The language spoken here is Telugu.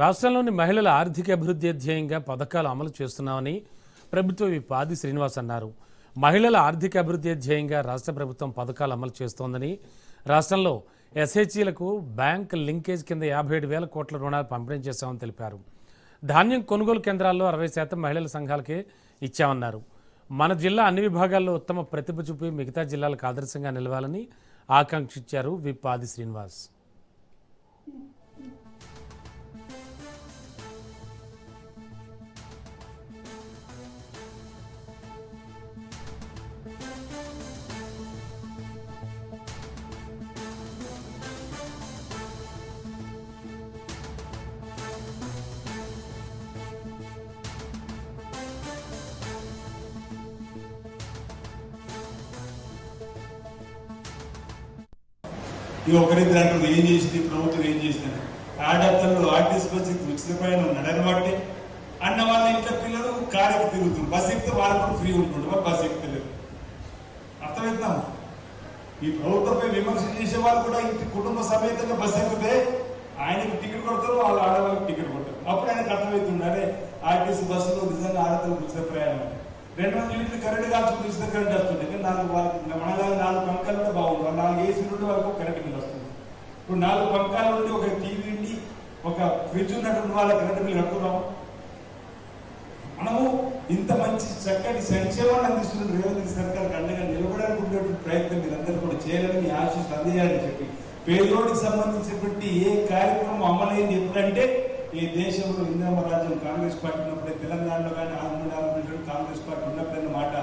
రాష్ట్రంలోని మహిళల ఆర్థిక అభివృద్ధి ధ్యేయంగా పథకాలు అమలు చేస్తున్నామని ప్రభుత్వ విప్ ఆది శ్రీనివాస్ అన్నారు. మహిళల ఆర్థిక అభివృద్ధి ధ్యేయంగా రాష్ట్ర ప్రభుత్వం పథకాలు అమలు చేస్తోందని, రాష్ట్రంలో ఎస్హెచ్జీలకు బ్యాంక్ లింకేజ్ కింద 57,000 కోట్ల రుణాలు పంపిణీ చేశామని తెలిపారు. ధాన్యం కొనుగోలు కేంద్రాల్లో 60% మహిళల సంఘాలకే ఇచ్చామన్నారు. మన జిల్లా అన్ని విభాగాల్లో ఉత్తమ ప్రతిభ చూపి మిగతా జిల్లాలకు ఆదర్శంగా నిలవాలని ఆకాంక్షించారు విప్ ఆది శ్రీనివాస్. ఈ ఒకరిద్దరు అంటారు ఏం చేసింది ప్రభుత్వం ఏం చేసింది. ఆడపిల్లలు ఆర్టీసీ బస్సు ఉచిత ప్రయాణం నడనబట్టి అన్న వాళ్ళ ఇంట్లో పిల్లలు కారుకి తిరుగుతున్నారు. బస్సు ఎక్కితే వాళ్ళు కూడా ఫ్రీ ఉంటుండే బస్సు ఎక్కుతలేరు. అర్థమవుతాం. ఈ ప్రభుత్వంపై విమర్శ చేసే వాళ్ళు కూడా ఇంటి కుటుంబ సమేతంగా బస్సు ఎక్కితే ఆయనకి టికెట్ కొడతారు, వాళ్ళ ఆడవాళ్ళకి టికెట్ కొడతారు. అప్పుడు ఆయనకు అర్థమవుతుంది అరే ఆర్టీసీ బస్సులో నిజంగా ఆడపిల్లలు ఉచిత ప్రయాణం 200 యూనిట్లు కరెంట్ కాల్చుకుని ఉచిత కరెంట్ వస్తుంది. కానీ మనలాగా 4 పంకాలు కూడా బాగుంది. 4 ఏసీలు ఉంటే వాళ్ళకు కరెంట్ బిల్ వస్తుంది. ఇప్పుడు 4 పంకాలు ఉండి ఒక టీవీ ఉండి ఒక ఫ్రిడ్జ్ ఉన్నటువంటి వాళ్ళ కరెంట్ బిల్ కట్టుకున్నాము. మనము ఇంత మంచి చక్కటి సంక్షేమాన్ని అందిస్తున్న రేవంత్ సర్కార్ అండగా నిలబడానికి ఉండేటువంటి ప్రయత్నం మీరందరూ కూడా చేయాలని మీ ఆశీస్సులు అందించాలని చెప్పి పేదోడికి సంబంధించినటువంటి ఏ కార్యక్రమం అమలైంది ఎప్పుడంటే ఈ దేశంలో ఇందిరమ్మ రాజ్యం కాంగ్రెస్ పార్టీ ఉన్నప్పుడే, తెలంగాణలో కానీ ఆంధ్రప్రదేశ్ కాంగ్రెస్ పార్టీ ఉన్నప్పుడన్న మాట